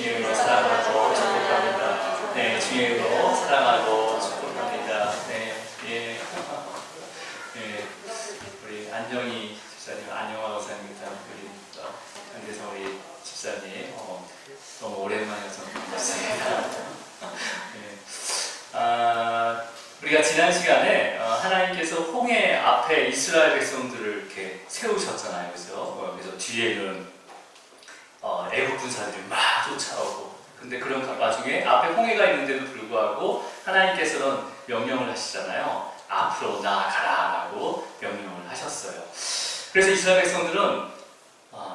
주님의 이름으로 사랑하고 축복합니다. 네, 주님의 이름으로 사랑하고 축복합니다. 네, 예. 네, 우리 안정희 집사님, 안영화 목사님과 우리 현대성 우리 집사님, 너무 오랜만이어서 반갑습니다. 네. 우리가 지난 시간에 하나님께서 홍해 앞에 이스라엘 백성들을 이렇게 세우셨잖아요, 그죠? 그래서 뒤에는 애국 군사들이 막 쫓아오고, 근데 그런 와중에 앞에 홍해가 있는데도 불구하고 하나님께서는 명령을 하시잖아요. 앞으로 나아가라라고 명령을 하셨어요. 그래서 이스라엘 백성들은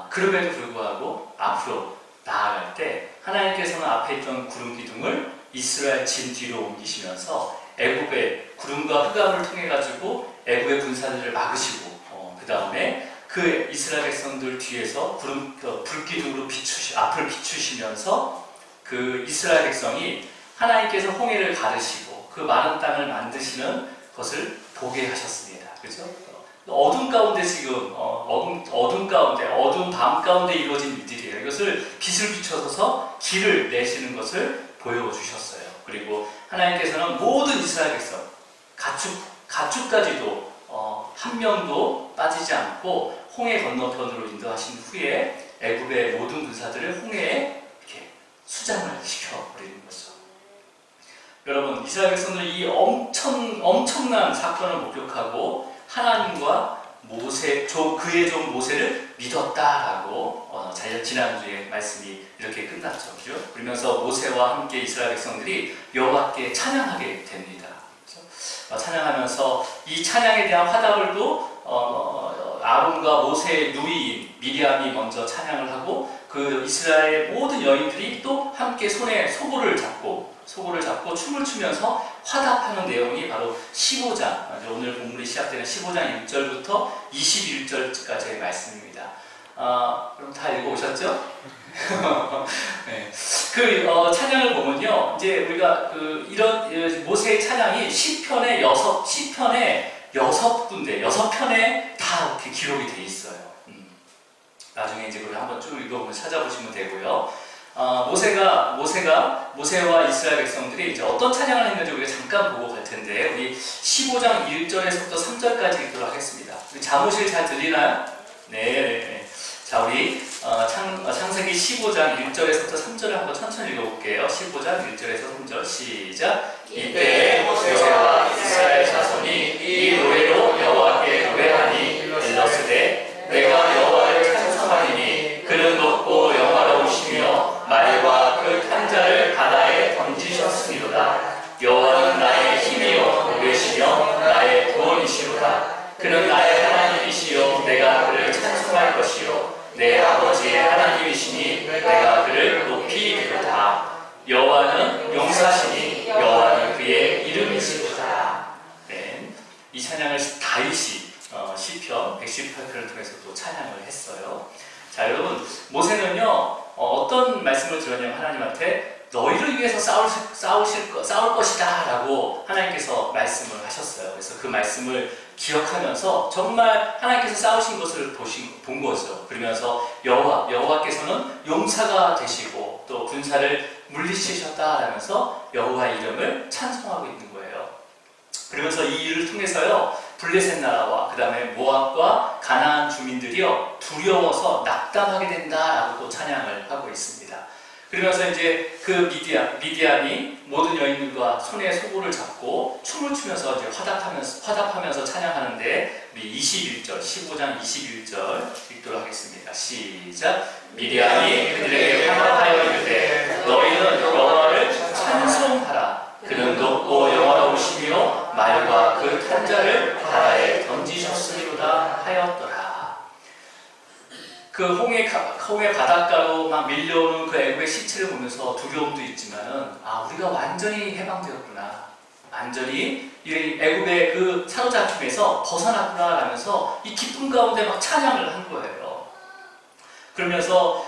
그럼에도 불구하고 앞으로 나아갈 때 하나님께서는 앞에 있던 구름 기둥을 이스라엘 진 뒤로 옮기시면서 애굽의 구름과 흑암을 통해 가지고 애굽의 군사들을 막으시고, 그 다음에 그 이스라엘 백성들 뒤에서 불기둥으로 앞을 비추시면서 그 이스라엘 백성이 하나님께서 홍해를 가르시고 그 많은 땅을 만드시는 것을 보게 하셨습니다. 그렇죠? 어둠 가운데 지금 어둠 가운데 어두운 밤 가운데 이루어진 일들이에요. 이것을 빛을 비춰서 길을 내시는 것을 보여주셨어요. 그리고 하나님께서는 모든 이스라엘 백성 가축까지도 한 명도 빠지지 않고 홍해 건너편으로 인도하신 후에 애굽의 모든 군사들을 홍해에 이렇게 수장을 시켜버리는 거죠. 여러분, 이스라엘 백성들은 이 엄청난 사건을 목격하고 하나님과 그의 종 모세를 믿었다라고 지난주에 말씀이 이렇게 끝났죠. 그죠? 그러면서 모세와 함께 이스라엘 백성들이 여호와께 찬양하게 됩니다. 그렇죠? 찬양하면서 이 찬양에 대한 화답을 또 아론과 모세의 누이인 미리암이 먼저 찬양을 하고 그 이스라엘 모든 여인들이 또 함께 손에 소고를 잡고 춤을 추면서 화답하는 내용이 바로 15장, 오늘 본문이 시작되는 15장 1절부터 21절까지의 말씀입니다. 그럼 다 읽어오셨죠? 네. 찬양을 보면요, 이제 우리가 이런 모세의 찬양이 시편의 6편에 다 이렇게 기록이 돼 있어요. 나중에 이제 그걸 한번 쭉 읽어보면 찾아보시면 되고요. 모세와 이스라엘 백성들이 이제 어떤 찬양을 했는지 우리가 잠깐 보고 갈 텐데, 우리 15장 1절에서부터 3절까지 읽도록 하겠습니다. 우리 잠옷이 잘 들리나요? 네. 자, 우리 창세기 15장 1절에서부터 3절을 한번 천천히 읽어볼게요. 15장 1절에서 3절 시작. 이때에 모세와 이스라엘 자손이 이 노래로 여호와께 노래하니 일러스되 내가 여호와를 찬송하리니 그는 높고 영화로우시며 말과 그 탄자를 바다에 던지셨으리로다. 여호와는 나의 힘이요 노래시며 나의 구원이시로다. 그는 나의 하나님이시요 내가 그를 찬송할 것이요 내 아버지의 하나님이시니 내가 그를 높이 비로다. 여호와는 용사시니 여호와는 그의 이름이시로다. 네, 이 찬양을 다윗이 시편 118편을 통해서 또 찬양을 했어요. 자, 여러분, 모세는요 어떤 말씀을 들었냐면 하나님한테 너희를 위해서 싸울 것이다 라고 하나님께서 말씀을 하셨어요. 그래서 그 말씀을 기억하면서 정말 하나님께서 싸우신 것을 본 거죠. 그러면서 여호와께서는 용사가 되시고 또 군사를 물리치셨다라면서 여호와의 이름을 찬송하고 있는 거예요. 그러면서 이 일을 통해서요 블레셋 나라와 그 다음에 모압과 가나안 주민들이요 두려워서 낙담하게 된다라고 또 찬양을 하고 있습니다. 그러면서 이제 그 미디안이 모든 여인들과 손에 소고를 잡고 춤을 추면서 이제 화답하면서 찬양하는데, 우리 21절, 15장 21절 읽도록 하겠습니다. 시작. 미디안이 그들에게 화답하여 이르되 너희는 여호와를 찬송하라. 그는 높고 영화로우시며 말과 그 탄자를 바다에 던지셨으리로다 하였더라. 그 홍해 바닷가로 막 밀려오는 그 애굽의 시체를 보면서 두려움도 있지만은 우리가 완전히 해방되었구나, 완전히 이 애굽의 그 사로잡힘에서 벗어났구나 라면서 이 기쁨 가운데 막 찬양을 한 거예요. 그러면서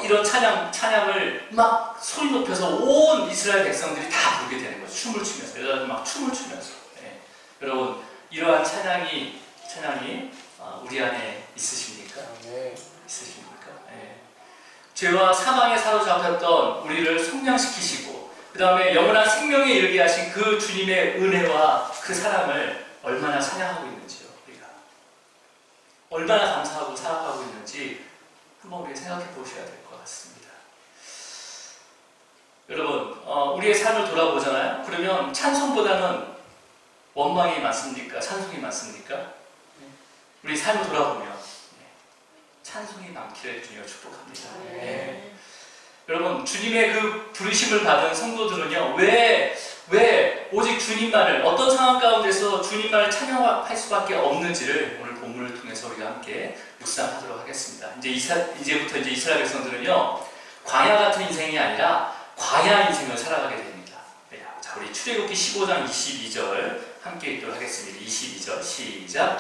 이런 찬양을 막 소리 높여서 온 이스라엘 백성들이 다 부르게 되는 거죠. 춤을 추면서, 여자들 막 춤을 추면서. 네. 여러분, 이러한 찬양이 우리 안에 있으십니까? 네. 있으십니까? 네. 죄와 사망에 사로잡혔던 우리를 속량시키시고 그 다음에 영원한 생명에 이르게 하신 그 주님의 은혜와 그 사랑을 얼마나 찬양하고 있는지요. 우리가 얼마나 감사하고 사랑하고 있는지 한번 우리가 생각해 보셔야 될 것 같습니다. 여러분, 우리의 삶을 돌아보잖아요. 그러면 찬송보다는 원망이 많습니까? 찬송이 많습니까? 우리 삶을 돌아보면 찬송이 많기를 주님을 축복합니다. 네. 여러분, 주님의 그 부르심을 받은 성도들은요, 왜 오직 주님만을, 어떤 상황 가운데서 주님만을 찬양할 수밖에 없는지를 오늘 본문을 통해서 우리가 함께 묵상하도록 하겠습니다. 이제부터 이스라엘 백성들은요, 광야 같은 인생이 아니라 광야 인생을 살아가게 됩니다. 네. 자, 우리 출애굽기 15장 22절 함께 읽도록 하겠습니다. 22절 시작.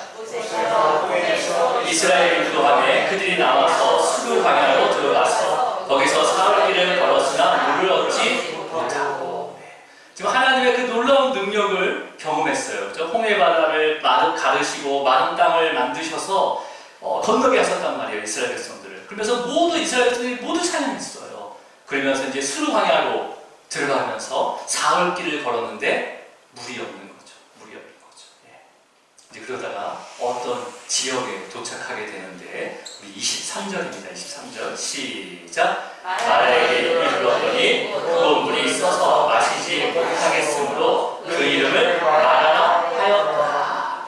이스라엘이 그동안에 그들이 나와서 수르 광야로 들어가서 거기서 사흘길을 걸었으나 물을 얻지 못하고. 지금 하나님의 그 놀라운 능력을 경험했어요. 홍해 바다를 가르시고 마른 땅을 만드셔서 건너게 하셨단 말이에요, 이스라엘 백성들을. 그러면서 이스라엘 백성들이 모두 찬양했어요. 그러면서 이제 수르 광야로 들어가면서 사흘길을 걸었는데 물이 없는 거죠. 이제 그러다가 어떤 지역에 도착하게 되는데 우리 23절입니다. 23절 시작. 마라에게 이르렀더니 그곳 물이 써서 마시지 못하겠으므로 그 이름을 마라라 하였다.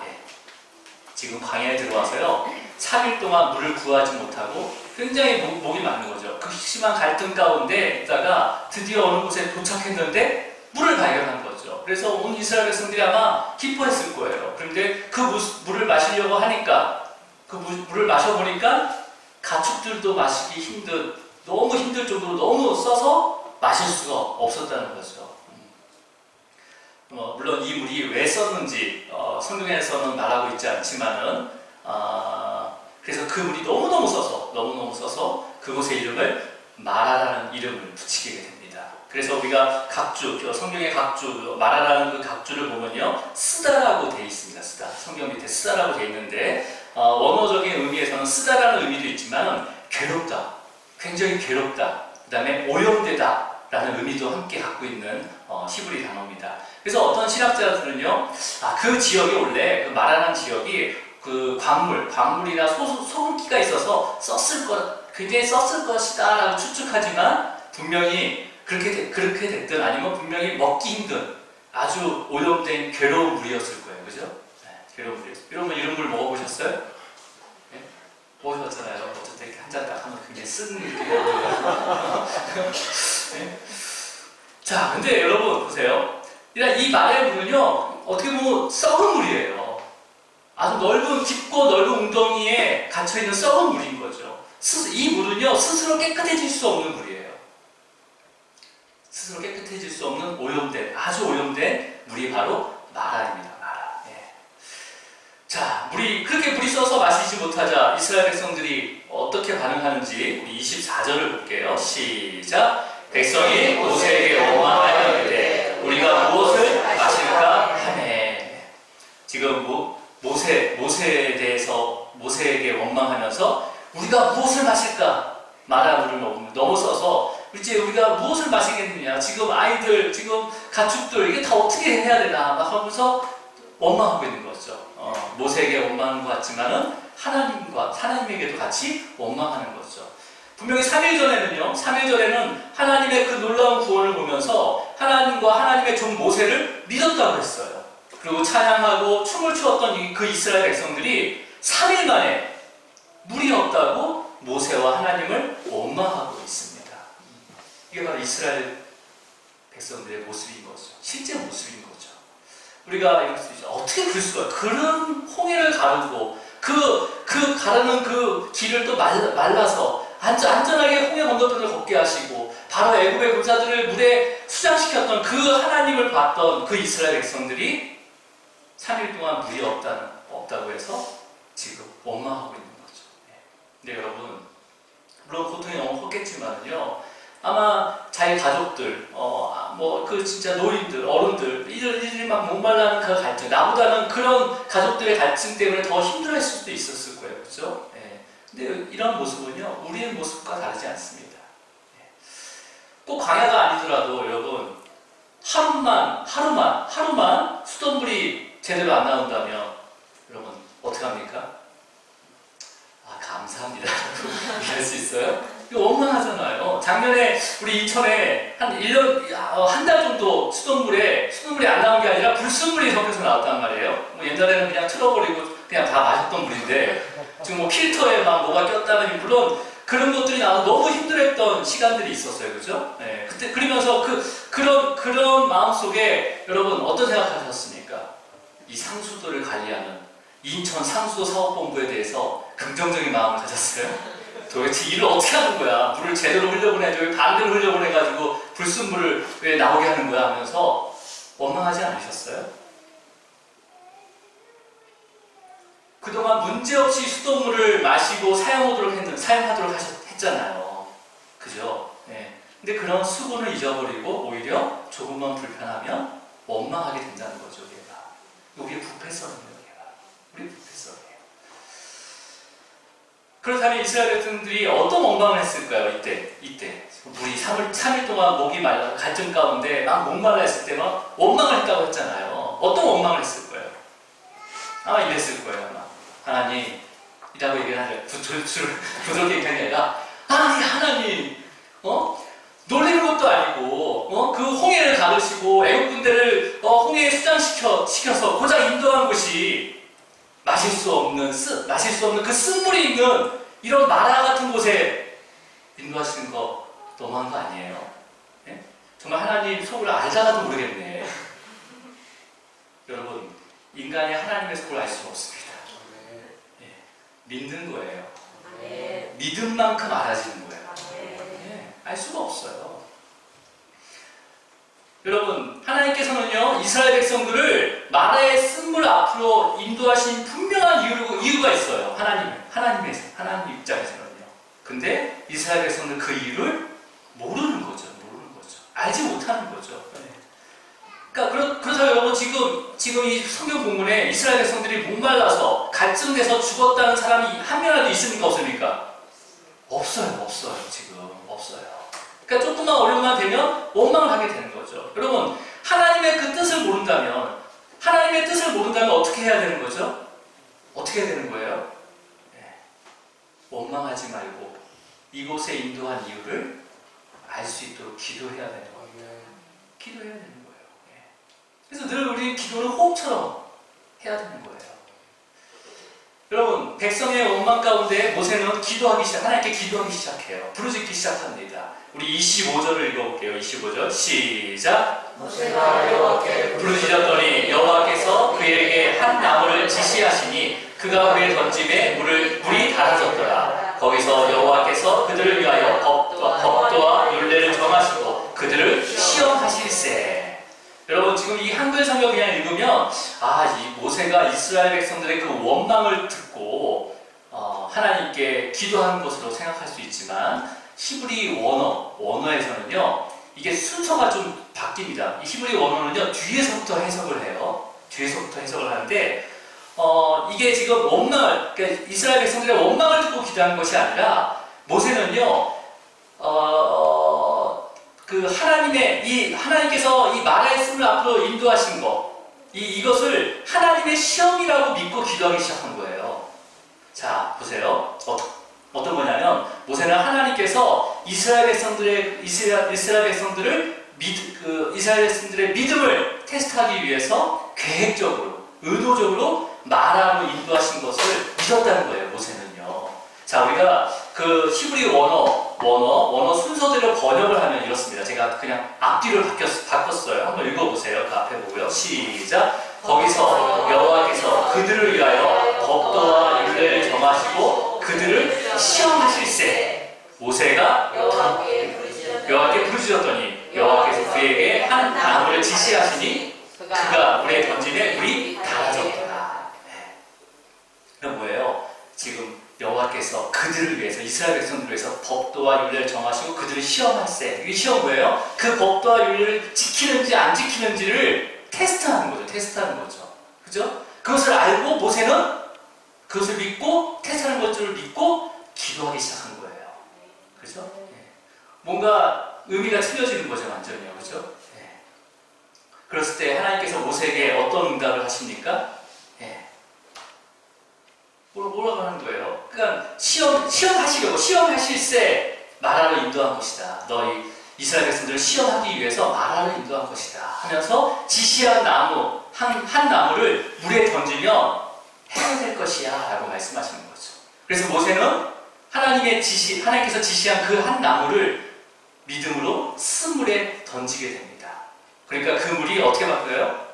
지금 광야에 들어와서요 3일 동안 물을 구하지 못하고 굉장히 목이 마른 거죠. 그 심한 갈등 가운데 있다가 드디어 어느 곳에 도착했는데 물을 발견한 거죠. 그래서 온 이스라엘 백성들이 아마 기뻐했을 거예요. 그런데 그 물을 마시려고 하니까 그 물을 마셔보니까 가축들도 마시기 너무 힘들 정도로 너무 써서 마실 수가 없었다는 거죠. 물론 이 물이 왜 썼는지 성경에서는 말하고 있지 않지만은 그래서 그 물이 너무너무 써서 그곳의 이름을 마라라는 이름을 붙이게 됩니다. 그래서 우리가 성경의 마라라는 그 각주를 보면요, 쓰다라고 되어 있습니다. 쓰다. 성경 밑에 쓰다라고 되어 있는데, 원어적인 의미에서는 쓰다라는 의미도 있지만, 괴롭다. 굉장히 괴롭다. 그 다음에 오염되다. 라는 의미도 함께 갖고 있는 히브리 단어입니다. 그래서 어떤 신학자들은요, 그 지역이 원래, 그 마라라는 지역이 그 광물이나 소금기가 있어서 굉장히 썼을 것이다. 라고 추측하지만, 분명히 그렇게 됐든 아니면 분명히 먹기 힘든 아주 오염된 괴로운 물이었을 거예요. 그죠? 네, 괴로운 물이었어요. 여러분 이런 물 먹어보셨어요? 네? 먹으셨잖아요. 어쨌든 이렇게 한 잔 딱 하면 굉장히 쓴 느낌이 나요. 네? 자, 근데 여러분 보세요. 이 마라의 물은요, 어떻게 보면 썩은 물이에요. 아주 깊고 넓은 웅덩이에 갇혀있는 썩은 물인 거죠. 이 물은요, 스스로 깨끗해질 수 없는 물이에요. 스스로 깨끗해질 수 없는 아주 오염된 물이 바로 마라입니다. 마라. 예. 자, 그렇게 물이 써서 마시지 못하자 이스라엘 백성들이 어떻게 반응하는지 우리 24절을 볼게요. 시작. 백성이 모세에게 원망하여 이르되 우리가 무엇을 마실까 하네. 지금 모세에 대해서 모세에게 원망하면서 우리가 무엇을 마실까? 마라 물을 너무 써서 이제 우리가 무엇을 마시겠느냐, 지금 아이들, 지금 가축들, 이게 다 어떻게 해야 되나 막 하면서 원망하고 있는 거죠. 모세에게 원망하는 것 같지만은 하나님에게도 같이 원망하는 거죠. 분명히 3일 전에는 하나님의 그 놀라운 구원을 보면서 하나님과 하나님의 종 모세를 믿었다고 했어요. 그리고 찬양하고 춤을 추었던 그 이스라엘 백성들이 3일 만에 물이 없다고 모세와 하나님을 원망하고 있습니다. 이게 바로 이스라엘 백성들의 모습인 거죠. 실제 모습인 거죠. 우리가 이럴 수 있죠. 어떻게 그럴 수가, 그런 홍해를 가르고 가르는 그 길을 또 말라서 안전하게 홍해 건너편을 걷게 하시고 바로 애굽의 군사들을 물에 수장시켰던 그 하나님을 봤던 그 이스라엘 백성들이 3일 동안 물이 없다고 해서 지금 원망하고 있는 거죠. 근데 여러분, 물론 고통이 너무 컸겠지만요, 아마 자기 가족들, 진짜 노인들, 어른들, 이들이 막 목말라하는 그 갈등, 나보다는 그런 가족들의 갈등 때문에 더 힘들어했을 수도 있었을 거예요. 그죠? 네. 근데 이런 모습은요, 우리의 모습과 다르지 않습니다. 꼭 광야가 아니더라도 여러분 하루만 수돗물이 제대로 안 나온다면 여러분 어떻게 합니까? 아, 감사합니다. 이해할 수 있어요? 이거 원만하잖아요. 작년에 우리 인천에 한 1년, 한 달 정도 수돗물이 안 나온 게 아니라 불순물이 섞여서 나왔단 말이에요. 뭐 옛날에는 그냥 틀어버리고 그냥 다 마셨던 물인데 지금 뭐 필터에 막 뭐가 꼈다는, 물론 그런 것들이 나와서 너무 힘들었던 시간들이 있었어요. 그죠? 네. 그때, 그러면서 그런 마음속에 여러분 어떤 생각하셨습니까? 이 상수도를 관리하는 인천 상수도 사업본부에 대해서 긍정적인 마음을 가졌어요? 도대체 일을 어떻게 하는 거야? 물을 제대로 흘려보내줘. 반대로 흘려보내가지고 불순물을 왜 나오게 하는 거야? 하면서 원망하지 않으셨어요? 그동안 문제없이 수돗물을 마시고 사용하도록 했잖아요. 그죠? 네. 근데 그런 수고를 잊어버리고 오히려 조금만 불편하면 원망하게 된다는 거죠, 우리가. 우리의 부패성이에요, 우리 부패성이에요. 그렇다면 이스라엘 백성들이 어떤 원망을 했을까요, 이때? 우리 3일 동안 목이 말라 갈증 가운데 막 목말라 했을 때 막 원망을 했다고 했잖아요. 어떤 원망을 했을 거예요? 아마 이랬을 거예요, 아마. 하나님, 이라고 얘기를 하죠. 부드럽게 얘기하는 게 아니라, 하나님, 놀리는 것도 아니고, 그 홍해를 가르시고, 애국 군대를 홍해에 수장시켜서 고작 인도한 곳이 마실 수 없는 그 쓴물이 있는 이런 마라 같은 곳에 인도하시는 거 너무한 거 아니에요? 네? 정말 하나님 속을 알다가도 모르겠네. 여러분, 인간이 하나님의 속을 알 수가 없습니다. 네. 믿는 거예요. 믿음 만큼 알아지는 거예요. 네. 알 수가 없어요. 여러분, 하나님께서는요, 이스라엘 백성들을 마라의 쓴물 앞으로 인도하신 분명한 이유가 있어요. 하나님 입장에서는요. 근데 이스라엘 백성들 그 이유를 모르는 거죠. 알지 못하는 거죠. 네. 그러니까 그렇다고 여러분, 지금 이 성경 본문에 이스라엘 백성들이 목말라서 갈증돼서 죽었다는 사람이 한 명이라도 있습니까? 없습니까? 없어요. 지금 없어요. 그러니까 조금만 어려움만 되면 원망을 하게 되는 거죠. 여러분, 하나님의 그 뜻을 모른다면 어떻게 해야 되는 거죠? 어떻게 해야 되는 거예요? 네. 원망하지 말고 이곳에 인도한 이유를 알 수 있도록 기도해야 되는 거예요. 기도해야 되는 거예요. 네. 그래서 늘 우리 기도는 호흡처럼 해야 되는 거예요. 여러분, 백성의 원망 가운데 모세는 하나님께 기도하기 시작해요. 부르짖기 시작합니다. 우리 25절을 읽어볼게요. 25절 시작. 모세가 여호와께 부르짖었더니 여호와께서 그에게 한 나무를 지시하시니 그가 그의 던짐에 물이 닳아졌더라. 거기서 여호와께서 그들을 위하여 법도와 율례를 정하시고 그들을 시험하실세. 여러분, 지금 이 한글 성경 그냥 읽으면 이 모세가 이스라엘 백성들의 그 원망을 듣고 하나님께 기도하는 것으로 생각할 수 있지만 히브리 원어에서는요, 이게 순서가 좀 바뀝니다. 이 히브리 원어는요, 뒤에서부터 해석을 해요. 뒤에서부터 해석을 하는데 이게 지금 그러니까 이스라엘 백성들의 원망을 듣고 기도한 것이 아니라 모세는요, 하나님께서 이 마라의 쓴물 앞으로 인도하신 것, 이것을 하나님의 시험이라고 믿고 기도하기 시작한 거예요. 자, 보세요. 어떤 거냐면, 모세는 하나님께서 이스라엘 백성들의 믿음을 테스트하기 위해서 계획적으로, 의도적으로 마라로 인도하신 것을 믿었다는 거예요, 모세는요. 자, 우리가 그 히브리 원어 순서대로 번역을 하면 이렇습니다. 제가 그냥 앞뒤를 바꿨어요. 한번 읽어보세요. 그 앞에 보고요. 시작. 거기서 여호와께서 그들을 위하여 법도와 율례를 정하시고 그들을 시험하실세. 모세가 여호와께 부르짖었더니 여호와께서 그에게 한 나무를 지시하시니 그가 물에 던짐에 물이 닳아졌더라. 그건 뭐예요? 지금 여호와께서 그들을 위해서, 이스라엘 백성들을 위해서 법도와 율례를 정하시고 그들을 시험할세. 이게 시험 뭐예요? 그 법도와 율례를 지키는지 안 지키는지를 테스트하는 거죠. 그죠? 그것을 알고 모세는 그것을 믿고 테스트하는 것들을 믿고 기도하기 시작한 거예요. 그죠? 뭔가 의미가 틀려지는 거죠, 완전히요. 그죠? 예. 그랬을 때 하나님께서 모세에게 어떤 응답을 하십니까? 예. 뭐라고 하는 거예요? 그러니까 시험하실세 마라로 인도한 것이다. 너희 이스라엘 백성들을 시험하기 위해서 마라로 인도한 것이다. 하면서 지시한 나무, 한 나무를 물에 던지면 해가 될 것이야. 라고 말씀하시는 거죠. 그래서 모세는 하나님께서 지시한 그 한 나무를 믿음으로 쓴물에 던지게 됩니다. 그러니까 그 물이 어떻게 바뀌어요?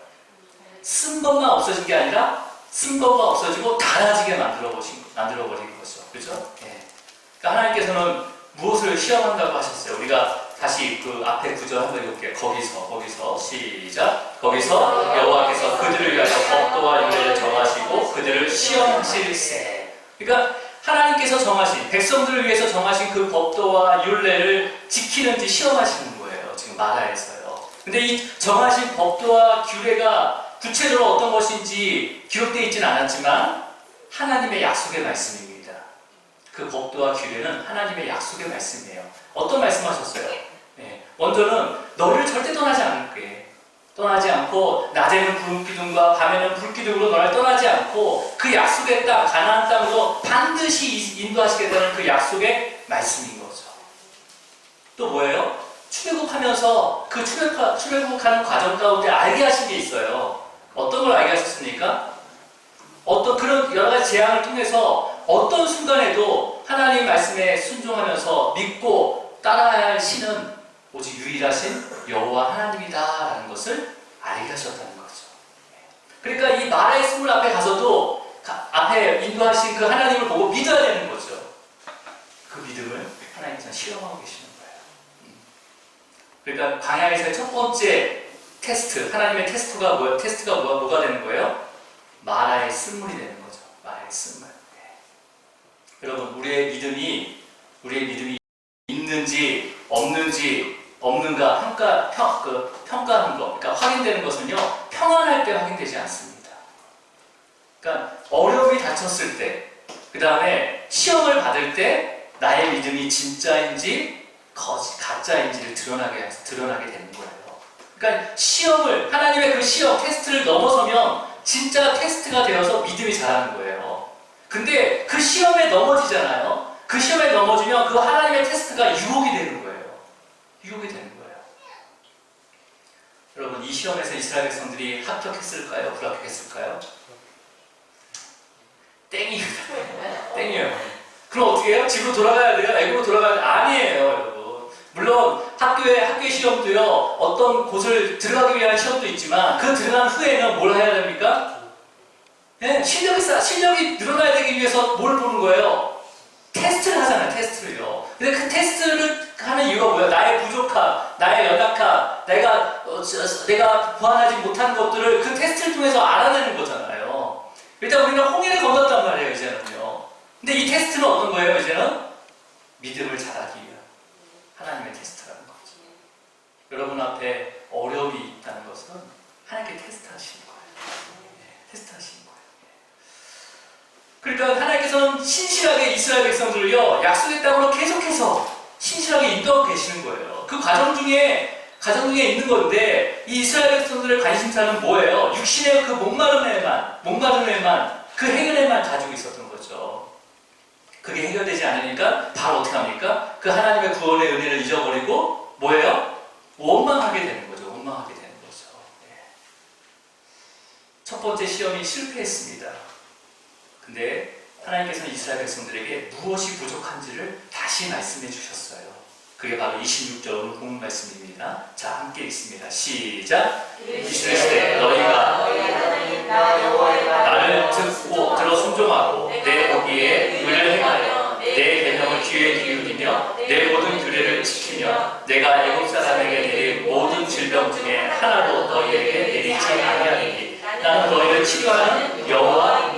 쓴 것만 없어진 게 아니라 쓴 것만 없어지고 달아지게 만들어버린 거죠. 그죠? 예. 그러니까 하나님께서는 무엇을 시험한다고 하셨어요? 우리가 다시 그 앞에 구절 한번 읽을게요. 거기서 시작. 거기서 여호와께서 그들을 위하여 법도와 율례를 정하시고 그들을 시험하실세. 그러니까 하나님께서 정하신, 백성들을 위해서 정하신 그 법도와 율례를 지키는지 시험하시는 거예요. 지금 마라에서요. 근데 이 정하신 법도와 규례가 구체적으로 어떤 것인지 기록되어 있지는 않았지만 하나님의 약속의 말씀입니다. 그 법도와 규례는 하나님의 약속의 말씀이에요. 어떤 말씀하셨어요? 네. 먼저는 너를 절대 떠나지 않을게. 떠나지 않고 낮에는 구름기둥과 밤에는 불기둥으로 너를 떠나지 않고 그 약속의 땅, 가나안 땅으로 반드시 인도하시겠다는 그 약속의 말씀인 거죠. 또 뭐예요? 출애굽하면서 그 출애굽하는 과정 가운데 알게 하신 게 있어요. 어떤 걸 알게 하셨습니까? 어떤 그런 여러 가지 재앙을 통해서 어떤 순간에도 하나님 말씀에 순종하면서 믿고 따라야 할 신은 오직 유일하신 여호와 하나님이다라는 것을 알게 하셨다는 거죠. 그러니까 이 마라의 샘물 앞에 가서도 앞에 인도하신 그 하나님을 보고 믿어야 되는 거죠. 그 믿음을 하나님께서 시험하고 계시는 거예요. 그러니까 광야에서의 첫 번째 테스트, 하나님의 테스트가 뭐가 되는 거예요? 마라의 쓴물이 되는 거죠. 마라의 쓴물. 네. 여러분, 우리의 믿음이 있는지 없는가 평가하는 거, 그러니까 확인되는 것은요, 평안할 때 확인되지 않습니다. 그러니까 어려움이 닥쳤을 때, 그 다음에 시험을 받을 때 나의 믿음이 진짜인지 가짜인지를 드러나게 되는 거예요. 그러니까 하나님의 그 시험, 테스트를 넘어서면 진짜 테스트가 되어서 믿음이 자라는 거예요. 근데 그 시험에 넘어지잖아요. 그 시험에 넘어지면 그 하나님의 테스트가 유혹이 되는 거예요. 유혹이 되는 거예요. 여러분, 이 시험에서 이스라엘 백성들이 합격했을까요? 불합격했을까요? 땡이에요. 그럼 어떻게 해요? 집으로 돌아가야 돼요? 애국으로 돌아가야 돼요? 아니에요, 여러분. 물론 학교 시험도요, 어떤 곳을 들어가기 위한 시험도 있지만 그 들어간 후에는 뭘 해야 됩니까? 네, 실력이 늘어나야 되기 위해서 뭘 보는 거예요? 테스트를 하잖아요, 테스트를요. 근데 그 테스트를 하는 이유가 뭐예요? 나의 부족함, 나의 연약함, 내가 보완하지 못한 것들을 그 테스트를 통해서 알아내는 거잖아요. 일단 우리는 홍해를 건넜단 말이에요, 이제는요. 근데 이 테스트는 어떤 거예요, 이제는? 믿음을 자라기 위한 하나님의 테스트라는 거죠. 여러분 앞에 어려움이 있다는 것은 하나님께 테스트하시는 거예요. 네, 테스트하시는 거예요. 그러니까 하나님께서는 신실하게 이스라엘 백성들을요, 약속의 땅으로 계속해서 신실하게 인도하고 계시는 거예요. 그 과정 중에 있는 건데, 이 이스라엘 백성들의 관심사는 뭐예요? 육신의 그 목마름에만, 그 해결에만 가지고 있었던 거죠. 그게 해결되지 않으니까 바로 어떻게 합니까? 그 하나님의 구원의 은혜를 잊어버리고 뭐예요? 원망하게 되는 거죠. 네. 첫 번째 시험이 실패했습니다. 근데 하나님께서는 이스라엘 백성들에게 무엇이 부족한지를 다시 말씀해 주셨어요. 그게 바로 26절 오늘 본문 말씀입니다. 자, 함께 읽습니다. 시작! 이스라엘 시대에 너희가 나를 들어 순종하고 내 보기에 의를 행하여 내 계명을 귀에 기울이며 내 모든 규례를 지키며 내가 애국 사람에게 내릴 모든 질병 중에 하나도 너희에게 내리지 아니하리니 나는 너희를 치료하는 여호와입니다.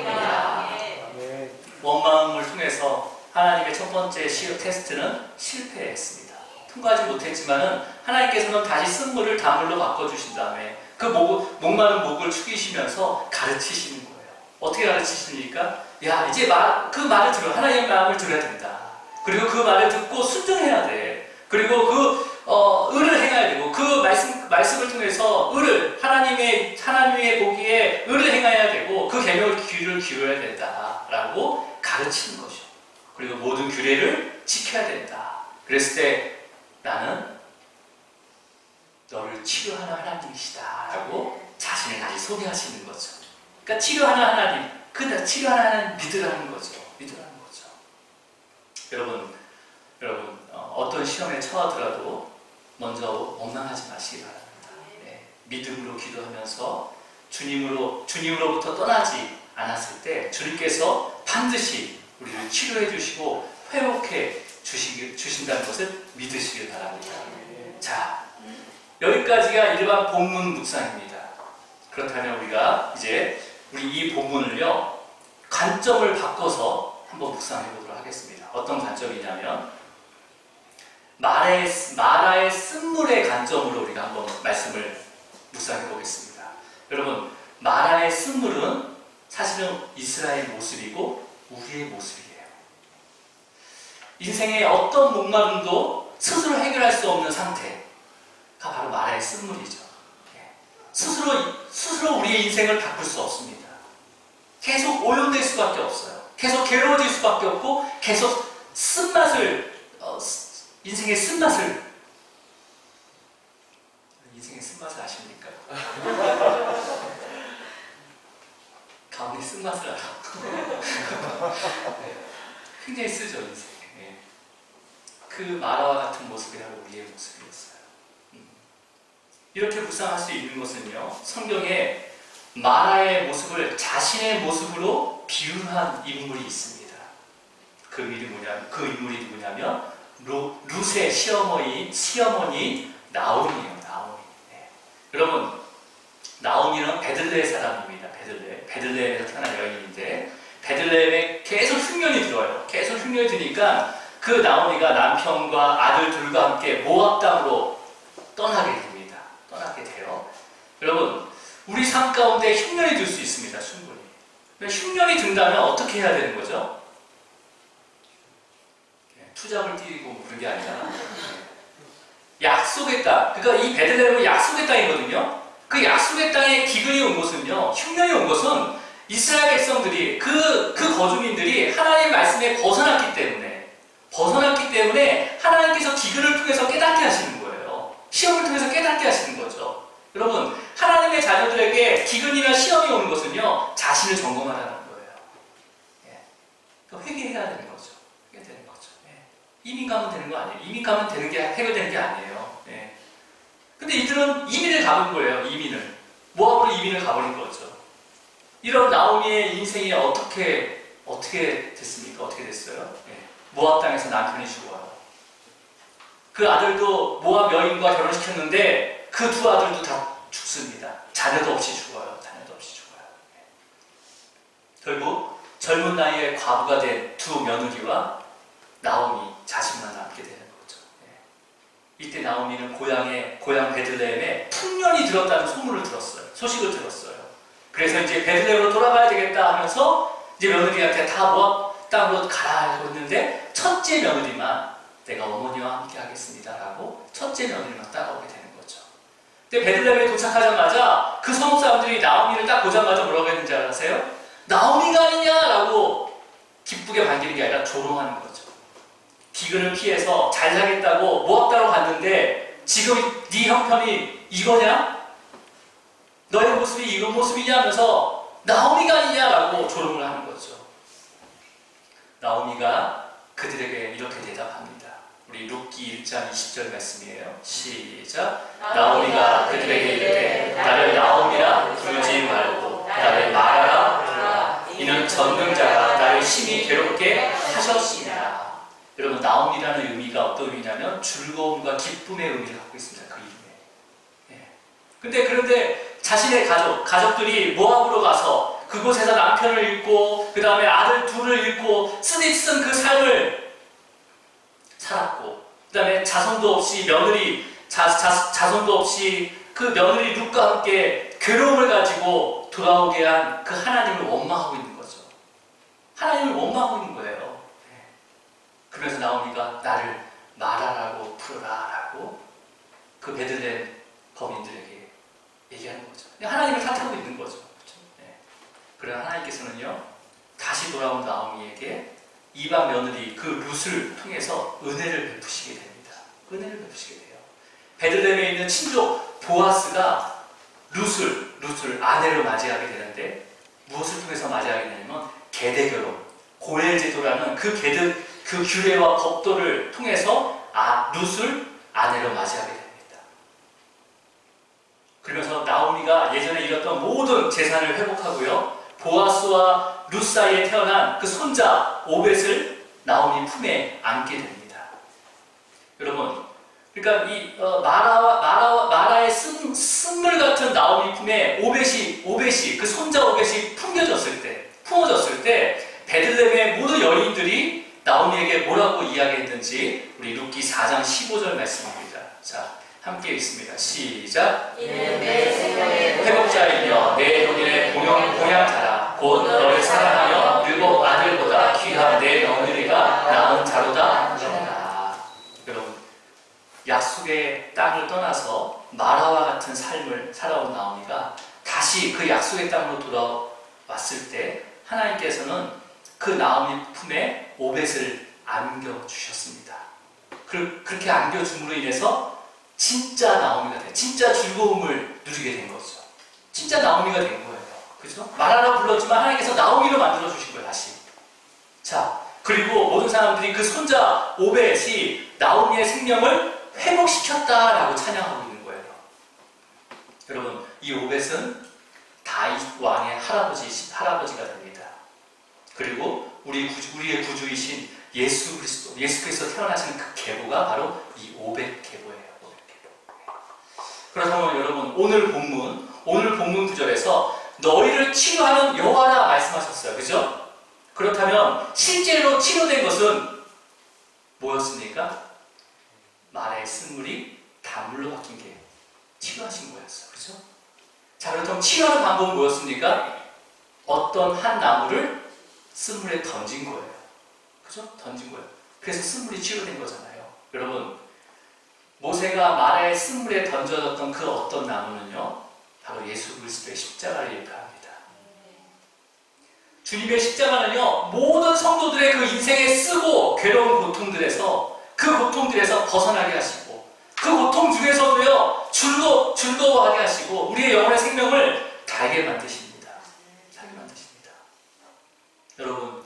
원망을 통해서 하나님의 첫 번째 테스트는 실패했습니다. 통과하지 못했지만은 하나님께서는 다시 쓴물을 단물로 바꿔주신 다음에 그 목마른 목을 축이시면서 가르치시는 거예요. 어떻게 가르치십니까? 야, 이제 그 말을 하나님의 마음을 들어야 된다. 그리고 그 말을 듣고 순종해야 돼. 그리고 의를 행해야 되고 그 말씀을 통해서 하나님의 보기에 의를 행해야 되고 그 계명을 귀를 기울여야 된다라고 가르치는 것이죠. 그리고 모든 규례를 지켜야 된다. 그랬을 때 나는 너를 치료하는 하나님이시다라고 자신을 다시 소개하시는 거죠. 그러니까 치료하는 하나님, 그 치료하는 하나님 믿으라는 거죠. 믿으라는 거죠. 여러분 어떤 시험에 처하더라도 먼저 원망하지 마시기 바랍니다. 네, 믿음으로 기도하면서 주님으로부터 떠나지 않았을 때 주님께서 반드시 우리를 치료해 주시고 회복해 주신다는 것을 믿으시길 바랍니다. 자, 여기까지가 일반 본문 묵상입니다. 그렇다면 우리가 이제 이 본문을요 관점을 바꿔서 한번 묵상해 보도록 하겠습니다. 어떤 관점이냐면 마라의 쓴물의 관점으로 우리가 한번 말씀을 묵상해 보겠습니다. 여러분, 마라의 쓴물은 사실은 이스라엘 모습이고 우리의 모습이에요. 인생의 어떤 목마름도 스스로 해결할 수 없는 상태가 바로 마라의 쓴물이죠. 스스로 우리의 인생을 바꿀 수 없습니다. 계속 오염될 수밖에 없어요. 계속 괴로워질 수밖에 없고 계속 인생의 쓴맛을 아십니까? 가운데 쓴맛을 알아. 굉장히 쓰죠, 인생. 그 마라와 같은 모습이라고 우리의 모습이었어요. 이렇게 묵상할 수 있는 것은요, 성경에 마라의 모습을 자신의 모습으로 비유한 인물이 있습니다. 그 인물이 누구냐면 룻의 시어머니 나오미예요. 네. 여러분, 나오미는 베들레헴 사람입니다. 베들레헴에서 태어난 여인인데 베들레헴에 계속 흉년이 들어요. 계속 흉년이 드니까 그 나오미가 남편과 아들 둘과 함께 모압 땅으로 떠나게 돼요. 여러분, 우리 삶 가운데 흉년이 들 수 있습니다. 충분히. 흉년이 든다면 어떻게 해야 되는 거죠? 투잡을 뛰고 그런 게 아니라 약속의 땅, 그러니까 이 베들레헴은 약속의 땅이거든요. 그 약속의 땅에 기근이 온 것은요, 흉년이 온 것은 이스라엘 백성들이 그 거주민들이 하나님의 말씀에 벗어났기 때문에 하나님께서 기근을 통해서 깨닫게 하시는 거예요. 시험을 통해서 깨닫게 하시는 거죠. 여러분, 하나님의 자녀들에게 기근이나 시험이 오는 것은요, 자신을 점검하라는 거예요. 회개해야 되는 거죠. 이민 가면 되는 거 아니에요. 이민 가면 해결되는 게 아니에요. 근데 이들은 이민을 가본 거예요. 모압으로 이민을 가버린 거죠. 이런 나오미의 인생이 어떻게 됐습니까? 어떻게 됐어요? 모압 땅에서 남편이 죽어요. 그 아들도 모압 여인과 결혼시켰는데 그 두 아들도 다 죽습니다. 자녀도 없이 죽어요. 결국 젊은 나이에 과부가 된 두 며느리와 나오미 자식만 남게 되는 거죠. 이때 나오미는 고향 베들레헴에 풍년이 들었다는 소식을 들었어요. 그래서 이제 베들레헴으로 돌아가야 되겠다 하면서 이제 며느리한테 다 모압 땅으로 가라 하고 했는데 첫째 며느리만 내가 어머니와 함께 하겠습니다라고 첫째 며느리만 따라오게 되는 거죠. 근데 베들레헴에 도착하자마자 그 성읍 사람들이 나오미를 딱 보자마자 뭐라고 했는지 아세요? 나오미가 아니냐라고 기쁘게 반기는 게 아니라 조롱하는 거죠. 기근을 피해서 잘 살겠다고 모압 땅으로 갔는데 지금 네 형편이 이거냐? 너의 모습이 이런 모습이냐 하면서 나오미가 아니냐라고 조롱을 하는 거죠. 나오미가 그들에게 이렇게 대답합니다. 우리 룻기 1장 20절 말씀이에요. 시작. 나오미가 그들에게 이르되 나를 나오미라 부르지 말고 나를 마라라 부르라. 이는 전능자가 나를 심히 괴롭게 하셨습니다. 여러분, 나오미라는 의미가 어떤 의미냐면 즐거움과 기쁨의 의미를 갖고 있습니다. 그 이름에. 그런데 자신의 가족들이 모압으로 가서 그곳에서 남편을 잃고 그 다음에 아들 둘을 잃고 쓰디쓴 그 삶을 살았고 그 다음에 자손도 없이 자손도 없이 그 며느리 룻과 함께 괴로움을 가지고 돌아오게 한 그 하나님을 원망하고 있는 거죠. 하나님을 원망하고 있는 거예요. 그래서 나오미가 나를 말하라고 풀어라라고 그 베들레헴 거민들에게 얘기하는 거죠. 하나님을 탓하고 있는 거죠. 그렇죠? 네. 그러나 하나님께서는요, 다시 돌아온 나오미에게 이방 며느리 그 룻을 통해서 은혜를 베푸시게 됩니다. 은혜를 베푸시게 돼요. 베들레헴에 있는 친족 보아스가 룻을 아내로 맞이하게 되는데, 무엇을 통해서 맞이하게 되냐면 계대결혼, 고엘제도라는 그 규례와 법도를 통해서 룻을 아내로 맞이하게 됩니다. 그러면서 나오미가 예전에 잃었던 모든 재산을 회복하고요, 보아스와 룻 사이에 태어난 그 손자 오벳을 나오미 품에 안게 됩니다. 여러분, 그러니까 이 마라의 쓴물 같은 나오미 품에 오벳이 그 손자 오벳이 품어졌을 때 베들레헴의 모든 여인들이 나오미에게 뭐라고 이야기했는지 우리 룻기 4장 15절 말씀입니다. 자, 함께 읽습니다. 시작. 이는 내 생명의 회복자이며 내 영혼의 봉양자라. 곧 너를 사랑하며 율법 아들보다 귀한 내 며느리가 낳은 자로다. 여러분, 약속의 땅을 떠나서 마라와 같은 삶을 살아온 나오미가 다시 그 약속의 땅으로 돌아왔을 때 하나님께서는 그 나오미 품에 오벳을 안겨주셨습니다. 그렇게 안겨줌으로 인해서 진짜 나오미가 돼. 진짜 즐거움을 누리게 된 거죠. 진짜 나오미가 된 거예요. 그죠? 마라라 불렀지만 하나님께서 나오미로 만들어주신 거예요, 다시. 자, 그리고 모든 사람들이 그 손자 오벳이 나오미의 생명을 회복시켰다라고 찬양하고 있는 거예요. 여러분, 이 오벳은 다윗 왕의 할아버지가 됩니다. 그리고 우리의 구주이신 예수 그리스도 태어나신 그 계보가 바로 이 오벳 계보예요. 그렇다면 여러분, 오늘 본문 구절에서 너희를 치료하는 여호와라 말씀하셨어요. 그죠? 그렇다면 실제로 치료된 것은 뭐였습니까? 마라의 쓴물이 단물로 바뀐 게 치료하신 거였어요. 그죠? 자, 그렇다면 치료하는 방법은 뭐였습니까? 어떤 한 나무를 쓴물에 던진 거예요. 그죠? 던진 거예요. 그래서 쓴물이 치료된 거잖아요. 여러분, 모세가 마라의 쓴물에 던져졌던 그 어떤 나무는요, 바로 예수 그리스도의 십자가를 일컬합니다. 주님의 십자가는요, 모든 성도들의 그 인생에 쓰고 괴로운 고통들에서 벗어나게 하시고, 그 고통 중에서도요, 즐거워하게 하시고, 우리의 영혼의 생명을 달게 만드십니다. 여러분,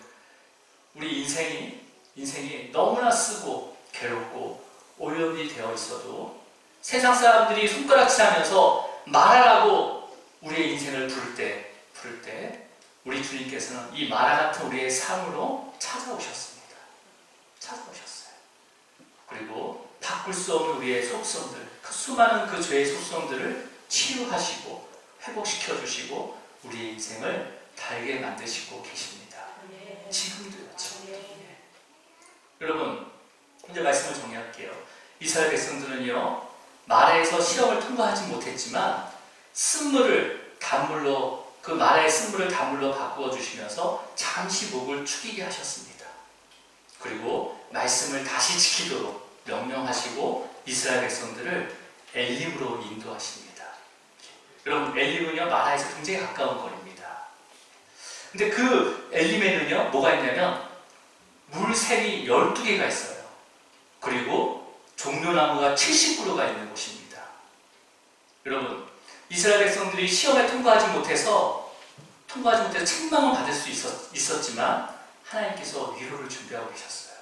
우리 인생이 너무나 쓰고 괴롭고 오염이 되어 있어도 세상 사람들이 손가락질 하면서 말하라고 우리의 인생을 부를 때 우리 주님께서는 이 마라 같은 우리의 삶으로 찾아오셨습니다. 그리고 바꿀 수 없는 우리의 속성들, 그 수많은 그 죄의 속성들을 치유하시고 회복시켜 주시고 우리의 인생을 달게 만드시고 계십니다. 지금도요. 여러분, 이제 말씀을 정리할게요. 이스라엘 백성들은요, 마라에서 시험을 통과하지 못했지만 그 마라의 쓴물을 단물로 바꾸어 주시면서 잠시 목을 축이게 하셨습니다. 그리고 말씀을 다시 지키도록 명령하시고 이스라엘 백성들을 엘림으로 인도하십니다. 여러분, 엘림은요, 마라에서 굉장히 가까운 거리입니다. 근데 그 엘림에는요, 뭐가 있냐면 물샘이 12개가 있어요. 그리고 종려나무가 70그루가 있는 곳입니다. 여러분, 이스라엘 백성들이 시험에 통과하지 못해서 책망을 받을 수 있었지만 하나님께서 위로를 준비하고 계셨어요.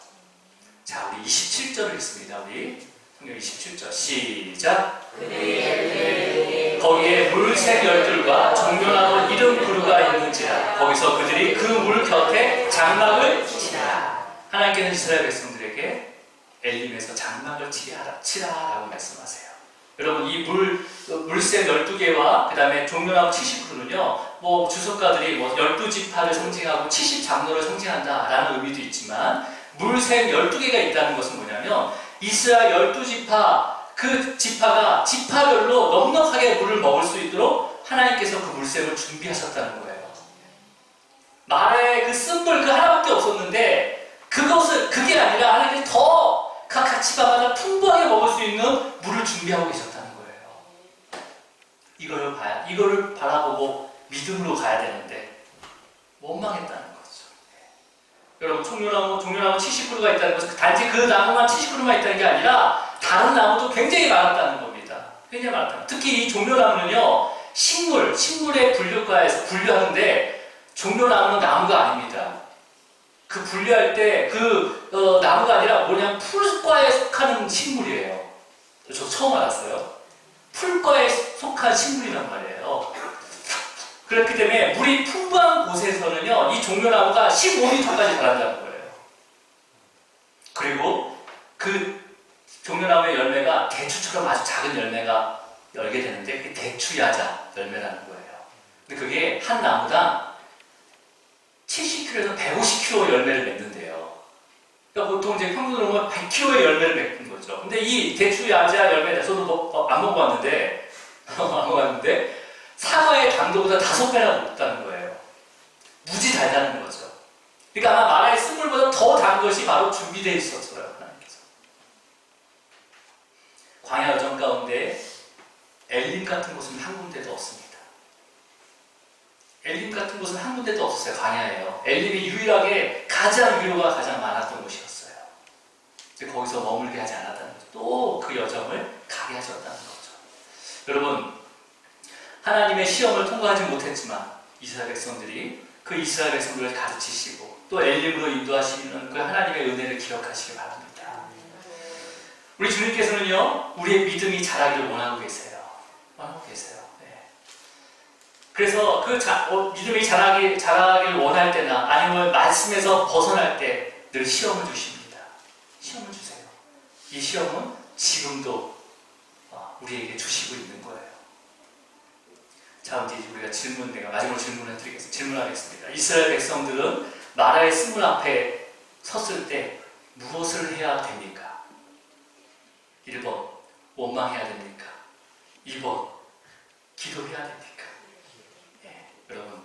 자, 우리 27절을 읽습니다. 우리 성경 27절 시작. 거기에 물샘 12들과 종려나무 70그루가 있는지라. 거기서 그들이 그 물 곁에 장막을 치라. 하나님께는 이스라엘 백성들에게 엘림에서 장막을 치라라고 말씀하세요. 여러분, 이 물샘 12개와 그 다음에 종려나무 70그루는요, 주석가들이 12지파를 상징하고 70장로를 상징한다라는 의미도 있지만, 물샘 12개가 있다는 것은 뭐냐면, 이스라엘 12지파, 그 지파가 지파별로 넉넉하게 물을 먹을 수 있도록 하나님께서 그 물샘을 준비하셨다는 거예요. 마라의 그 쓴물 그 하나밖에 없었는데, 그게 아니라 하나님께서 더 각 가치마다 풍부하게 먹을 수 있는 물을 준비하고 계셨다는 거예요. 이거를 바라보고 믿음으로 가야 되는데 원망했다는 거죠. 여러분, 종려나무 70그루가 있다는 것은 단지 그 나무만 70그루만 있다는 게 아니라 다른 나무도 굉장히 많았다는 겁니다. 굉장히 많았다. 특히 이 종려나무는요, 식물의 분류과에서 분류하는데 종려나무는 나무가 아닙니다. 그 분류할 때 나무가 아니라 뭐냐면 풀과에 속하는 식물이에요. 저 처음 알았어요. 풀과에 속한 식물이란 말이에요. 그렇기 때문에 물이 풍부한 곳에서는요, 이 종려나무가 15m까지 자란다는 거예요. 그리고 그 종려나무의 열매가 대추처럼 아주 작은 열매가 열게 되는데 그게 대추야자 열매라는 거예요. 근데 그게 한 나무당 70kg에서 150kg 열매를 맺는데요. 그러니까 보통 이제 평균으로 보면 100kg의 열매를 맺는 거죠. 근데 이 대추야자 열매, 저도 안 먹어봤는데, 사과의 당도보다 5배나 높다는 거예요. 무지 달다는 거죠. 그러니까 아마 마라의 쓴물보다 더 단 것이 바로 준비되어 있었어요, 하나님께서. 광야 여정 가운데 엘림 같은 곳은 한 군데도 없습니다. 엘림 같은 곳은 한 군데도 없었어요. 광야예요. 엘림이 유일하게 위로가 가장 많았던 곳이었어요. 거기서 머물게 하지 않았다는 거죠. 또 그 여정을 가게 하셨다는 거죠. 여러분, 하나님의 시험을 통과하지 못했지만 이스라엘 백성들이 그 이스라엘 백성들을 가르치시고 또 엘림으로 인도하시는 그 하나님의 은혜를 기억하시기 바랍니다. 우리 주님께서는요, 우리의 믿음이 자라기를 원하고 계세요. 네. 그래서 그 믿음이 자라기를 원할 때나 아니면 말씀에서 벗어날 때 늘 시험을 주십니다. 시험을 주세요. 이 시험은 지금도 우리에게 주시고 있는 거예요. 자, 이제 우리가 내가 마지막으로 질문하겠습니다. 이스라엘 백성들은 마라의 쓴물 앞에 섰을 때 무엇을 해야 됩니까? 1번, 원망해야 됩니까? 2번, 기도해야 됩니까? 네, 여러분,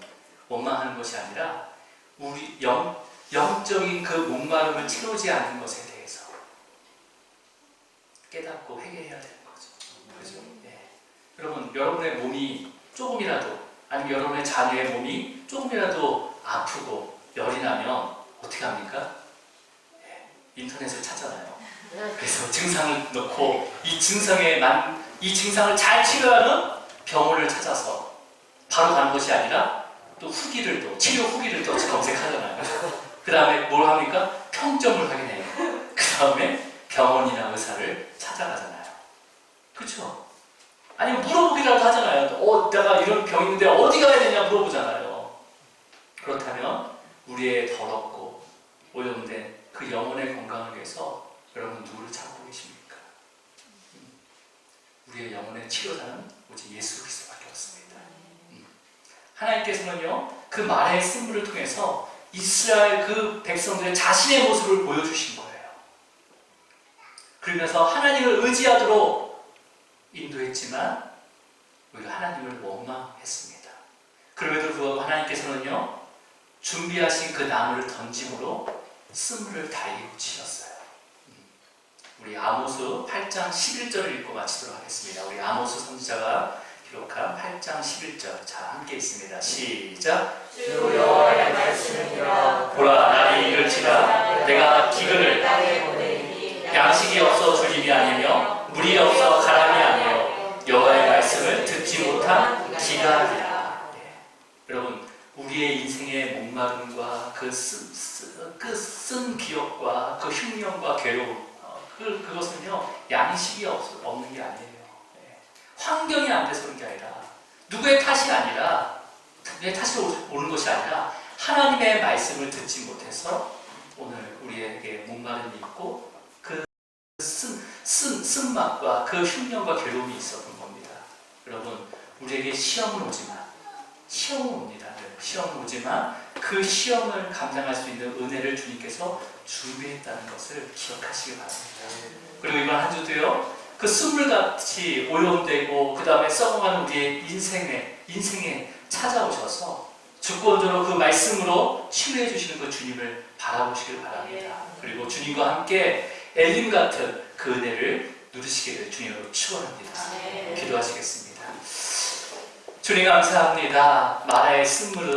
원망하는 것이 아니라 우리 영적인 그 목마름을 채우지 않는 것에 대해서 깨닫고 회개해야 되는 거죠. 그렇죠? 네. 여러분, 여러분의 몸이 조금이라도, 아니면 여러분의 자녀의 몸이 조금이라도 아프고 열이 나면 어떻게 합니까? 네, 인터넷을 찾잖아요. 그래서 증상을 넣고 이 증상을 잘 치료하는 병원을 찾아서 바로 가는 것이 아니라 또 치료 후기를 또 검색하잖아요. 그 다음에 뭘 합니까? 평점을 확인해요. 그 다음에 병원이나 의사를 찾아가잖아요. 그렇죠? 아니면 물어보기라도 하잖아요. 내가 이런 병이 있는데 어디 가야 되냐 물어보잖아요. 그렇다면 우리의 더럽고 오염된 그 영혼의 건강을 위해서 여러분 누구를 찾고 계십니까? 우리의 영혼의 치료자는 오직 예수 그리스도밖에 없습니다. 하나님께서는요, 그 마라의 쓴물을 통해서 이스라엘 그 백성들의 자신의 모습을 보여주신 거예요. 그러면서 하나님을 의지하도록 인도했지만 우리가 하나님을 원망했습니다. 그럼에도 불구하고 하나님께서는요, 준비하신 그 나무를 던짐으로 쓴물을 달리고 치셨어요. 우리 아모스 8장 11절을 읽고 마치도록 하겠습니다. 우리 아모스 선지자가 기록한 8장 11절, 자, 함께 있습니다. 시작. 주 여호와의 말씀이라. 보라, 날이 이를지라 내가 기근을 양식이 없어 주림이 아니며 물이 없어 가람이 아니요 여호와의 말씀을 듣지 못한 기가니라. 네. 여러분, 우리의 인생의 목마름과 그 쓴 기억과 그 흉년과 괴로움, 그것은요, 양식이 없는 게 아니에요. 네. 환경이 안 돼서 그런 게 아니라, 누구의 탓이 아니라, 내 탓이 오는 것이 아니라 하나님의 말씀을 듣지 못해서 오늘 우리에게 목마름이 있고 그 쓴맛과 그 흉년과 괴로움이 있었던 겁니다. 여러분, 우리에게 시험은 오지만, 시험은 옵니다. 시험은 오지만 그 시험을 감당할 수 있는 은혜를 주님께서 준비했다는 것을 기억하시기 바랍니다. 그리고 이번 한 주도요, 그 쓴물같이 오염되고 그 다음에 썩어가는 우리의 인생에 찾아오셔서 주권적으로 그 말씀으로 치유해 주시는 그 주님을 바라보시길 바랍니다. 그리고 주님과 함께 엘림 같은 그 은혜를 누리시기를 주님으로 축원합니다. 네. 기도하시겠습니다. 주님 감사합니다. 마라의 쓴물은